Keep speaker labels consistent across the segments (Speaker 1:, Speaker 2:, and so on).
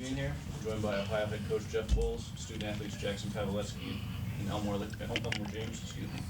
Speaker 1: being here. We're joined by Ohio Head Coach Jeff Boals, student athletes Jackson Paveletzke and Elmore James. Excuse me.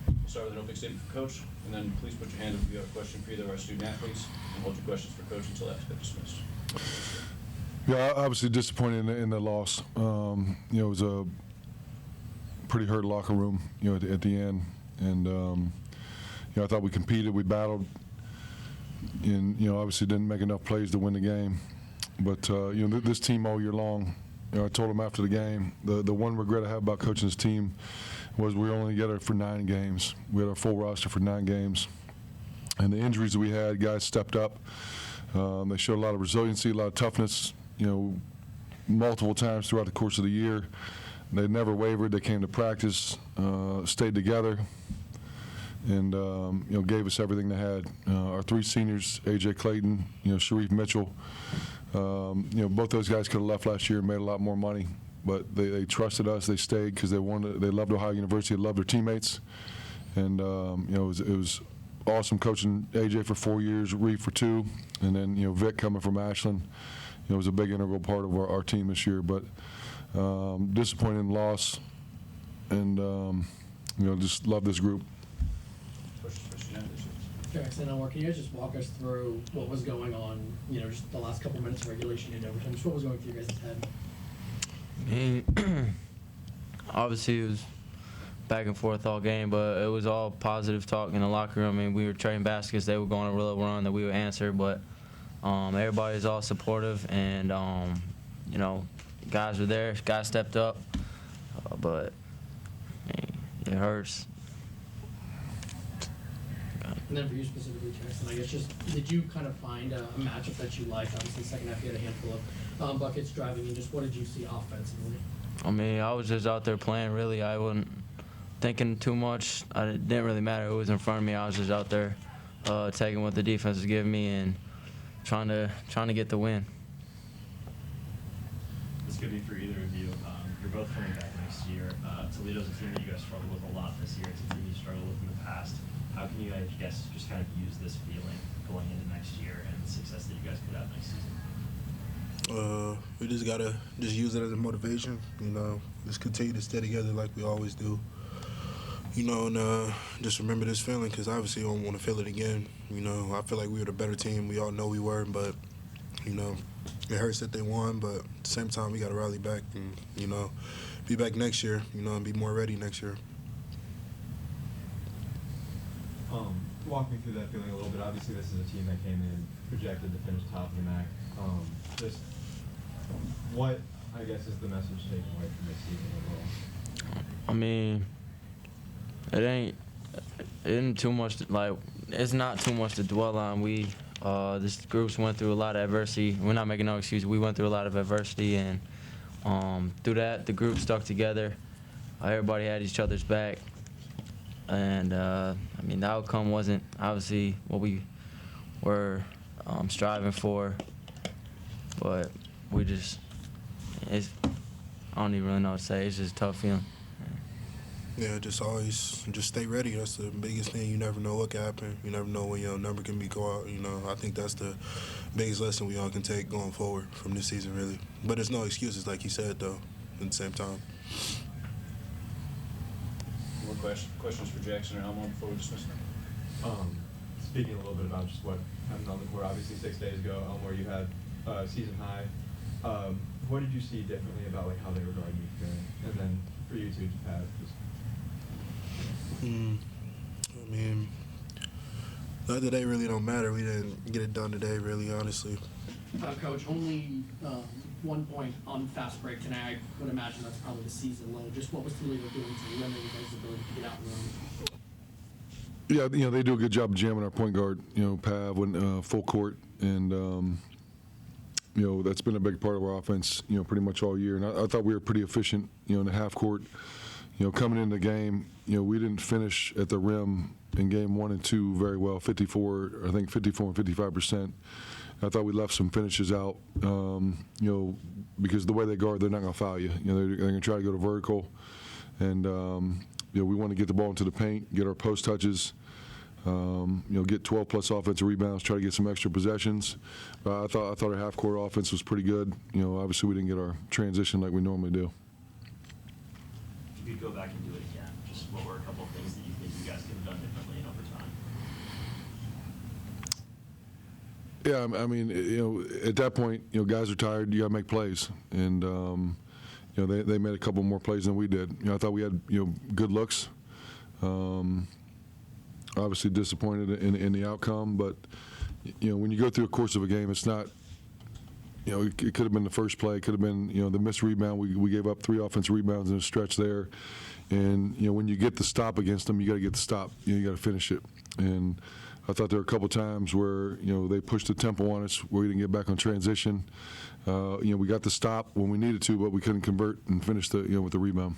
Speaker 1: We'll start with an opening statement for Coach, and then please put your hand up if you have a question for either of our student athletes, and hold your questions for Coach until after they're dismissed.
Speaker 2: Yeah, obviously disappointed in the loss. It was a pretty hurt locker room, at the end, and I thought we competed, we battled, and obviously didn't make enough plays to win the game. But this team all year long, I told them after the game, the one regret I have about coaching this team was we were only together for 9 games. We had our full roster for 9 games, and the injuries that we had, guys stepped up. They showed a lot of resiliency, a lot of toughness, multiple times throughout the course of the year. They never wavered. They came to practice, stayed together, and gave us everything they had. Our 3 seniors, A.J. Clayton, Sharif Mitchell, both those guys could have left last year and made a lot more money, but they trusted us. They stayed because they loved Ohio University, they loved their teammates, and it was awesome coaching A.J. for 4 years, Reef for 2, and then Vic coming from Ashland. It was a big integral part of our team this year, but disappointing loss, and just love this group.
Speaker 3: Jackson, Elmore, can you guys just walk us through what was going on, just the last couple minutes of regulation and overtime? Just what was going through your guys' head?
Speaker 4: Obviously it was back and forth all game, but it was all positive talk in the locker room. We were trading baskets. They were going on a real run that we would answer, but everybody's all supportive, and guys were there. Guys stepped up, but it hurts.
Speaker 3: And then for you specifically, Jackson, I guess did you kind of find a matchup that you liked? Obviously, second half you had a handful of buckets driving in. Just what did you see offensively?
Speaker 4: I was just out there playing, really. I wasn't thinking too much. It didn't really matter who was in front of me. I was just out there taking what the defense was giving me and trying to get the win.
Speaker 5: This could be for either of you. You're both coming back next year. Toledo's a team that you guys struggled with a lot this year. It's a team you struggled with in the past. How can you, I guess, just kind of use this feeling going into next year and the success that you guys could have next season?
Speaker 6: We just gotta use it as a motivation. Just continue to stay together like we always do. And just remember this feeling, because obviously you don't want to feel it again. I feel like we were the better team. We all know we were, but it hurts that they won. But at the same time, we gotta rally back and be back next year. And be more ready next year.
Speaker 7: Walk me through that feeling a little bit. Obviously, this is a team that came in projected to finish top of the MAC. Just what, I guess, is the message taken away from this season overall?
Speaker 4: It ain't too much. It's not too much to dwell on. This groups went through a lot of adversity. We're not making no excuse. We went through a lot of adversity, and through that, the group stuck together. Everybody had each other's back. And, the outcome wasn't obviously what we were striving for, but I don't even really know what to say. It's just a tough feeling.
Speaker 6: Yeah, just stay ready. That's the biggest thing. You never know what can happen. You never know when your number can go out. I think that's the biggest lesson we all can take going forward from this season, really. But there's no excuses, like you said, though, at the same time.
Speaker 1: More questions for Jackson or Elmore before we dismiss them?
Speaker 7: Speaking a little bit about just what happened on the court, obviously 6 days ago, Elmore, you had season high. What did you see differently about how they were guarding you today? And then for you two, Pat,
Speaker 6: the other day really don't matter. We didn't get it done today, really, honestly.
Speaker 3: Coach, only 1 point on fast break tonight. I would imagine that's probably the season low. Just what was Toledo doing to limit you guys' ability to get out and run?
Speaker 2: Yeah, they do a good job of jamming our point guard, Pav, when full court, and that's been a big part of our offense, pretty much all year. And I thought we were pretty efficient, in the half court. Coming into the game, we didn't finish at the rim in game 1 and 2 very well. 54 and 55%. I thought we left some finishes out, because the way they guard, they're not going to foul you. They're going to try to go to vertical, and we want to get the ball into the paint, get our post touches, Get 12-plus offensive rebounds, try to get some extra possessions. I thought our half-court offense was pretty good. Obviously we didn't get our transition like we normally do.
Speaker 5: If you could go back and do it again, just what were a couple of things that you think you guys could have done differently in overtime?
Speaker 2: Yeah, I mean, at that point, guys are tired. You got to make plays, and they made a couple more plays than we did. I thought we had good looks. Obviously disappointed in the outcome, but when you go through a course of a game, it's not. It could have been the first play, it could have been the missed rebound. We gave up 3 offensive rebounds in a stretch there, and when you get the stop against them, you got to get the stop. You got to finish it, and I thought there were a couple times where they pushed the tempo on us, where we didn't get back on transition. We got the stop when we needed to, but we couldn't convert and finish with the rebound.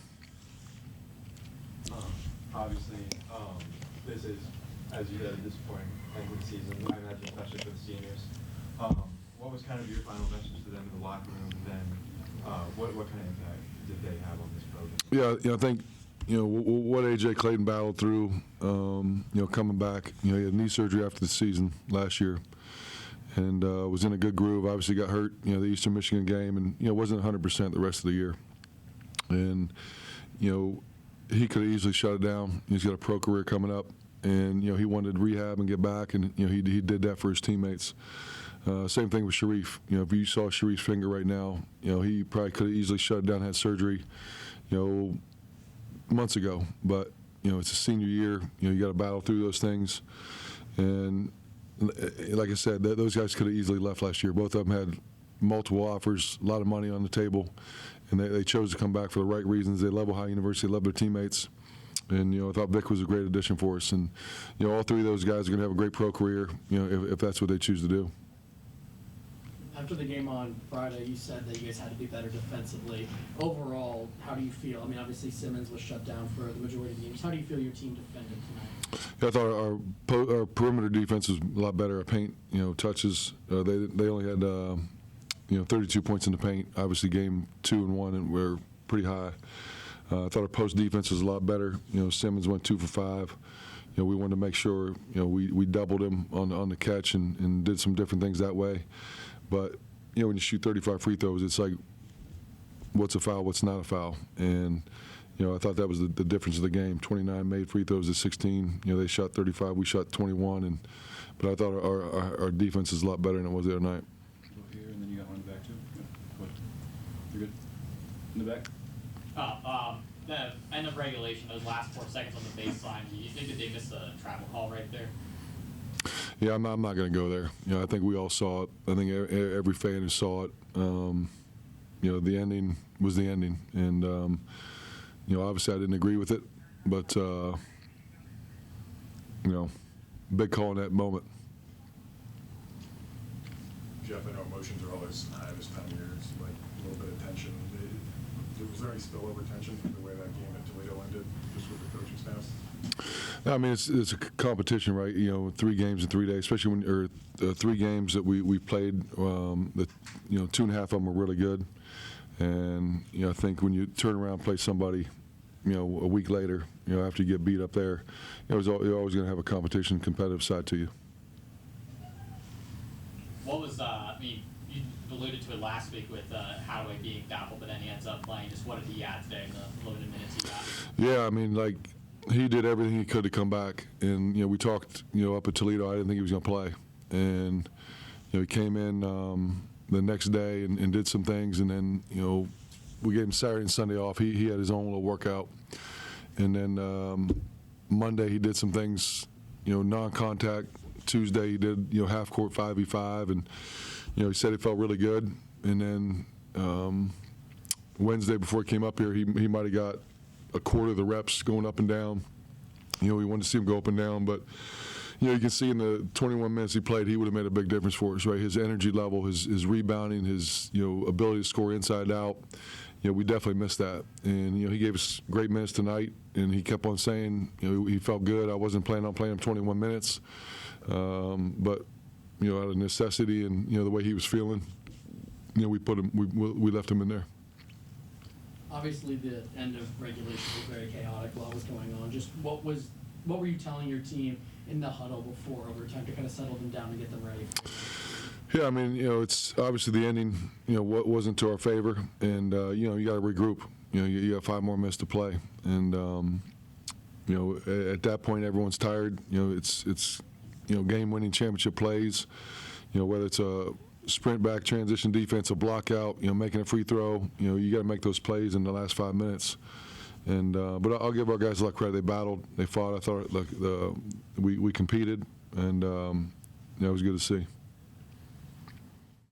Speaker 7: Obviously, this is, as you said, a disappointing end of the season, I imagine, especially for the seniors. What was kind of your final message to them in the locker room, and then what kind of impact did they have on this program?
Speaker 2: Yeah, I think what A.J. Clayton battled through, coming back. He had knee surgery after the season last year, and was in a good groove. Obviously got hurt, the Eastern Michigan game, and wasn't 100% the rest of the year. And he could have easily shut it down. He's got a pro career coming up, and he wanted rehab and get back, and he did that for his teammates. Same thing with Sharif. If you saw Sharif's finger right now, he probably could have easily shut it down, had surgery, months ago. But it's a senior year. You got to battle through those things, and like I said, those guys could have easily left last year. Both of them had multiple offers, a lot of money on the table, and they chose to come back for the right reasons. They love Ohio University, love their teammates, and I thought Vic was a great addition for us. And all 3 of those guys are going to have a great pro career, if that's what they choose to do.
Speaker 3: After the game on Friday, you said that you guys had to be better defensively. Overall, how do you feel? I mean, obviously Simmons was shut down for the majority of the games. How do you feel your team defended tonight?
Speaker 2: I thought our perimeter defense was a lot better. Our paint, touches. They only had 32 points in the paint. Obviously, game 2 and 1, and we're pretty high. I thought our post defense was a lot better. Simmons went 2 for 5. We wanted to make sure we doubled him on the catch and did some different things that way. But when you shoot 35 free throws, it's like, what's a foul, what's not a foul, and I thought that was the difference of the game. 29 made free throws to 16. They shot 35, we shot 21, but I thought our defense is a lot better than it was the other night.
Speaker 1: Go here, and then you got one in the back too. Go ahead. You're good. In the back.
Speaker 8: The end of regulation, those last 4 seconds on the baseline, do you think that they missed a travel call right there?
Speaker 2: Yeah, I'm not going to go there. I think we all saw it. I think every fan who saw it. The ending was the ending, and obviously I didn't agree with it, but big call in that moment.
Speaker 9: Jeff, I know emotions are always high this time of year. It's like a little bit of tension. Was there any spillover tension from the way that game at Toledo ended, just with the coaching staff?
Speaker 2: I mean, it's a competition, right? 3 games in 3 days, especially when 3 games that we played. 2.5 of them were really good, and I think when you turn around and play somebody, a week later, after you get beat up there, you're always going to have a competition, competitive side to you.
Speaker 8: What was, you alluded to it last week with Howard being doubtful, but then he ends up playing. Just what did he add today in the limited minutes he got?
Speaker 2: Yeah, I mean, he did everything he could to come back, and we talked, up at Toledo. I didn't think he was going to play, and he came in the next day and did some things, and then we gave him Saturday and Sunday off. He had his own little workout, and then Monday he did some things, non-contact. Tuesday he did half court 5v5, and he said he felt really good, and then Wednesday before he came up here, he might have got a quarter of the reps going up and down. We wanted to see him go up and down, but you can see in the 21 minutes he played, he would have made a big difference for us, right? His energy level, his rebounding, his ability to score inside out. We definitely missed that, and he gave us great minutes tonight, and he kept on saying he felt good. I wasn't planning on playing him 21 minutes, but out of necessity and the way he was feeling, we left him in there.
Speaker 3: Obviously, the end of regulation was very chaotic. A lot was going on. Just what were you telling your team in the huddle before overtime to kind of settle them down and get them ready?
Speaker 2: Yeah, I mean, it's obviously the ending, wasn't to our favor, and you got to regroup. You got 5 more minutes to play, and at that point, everyone's tired. It's game-winning championship plays. Whether it's a sprint back, transition defense, a block out, making a free throw. You got to make those plays in the last 5 minutes. And but I'll give our guys a lot of credit. They battled, they fought. I thought we competed, and it was good to see.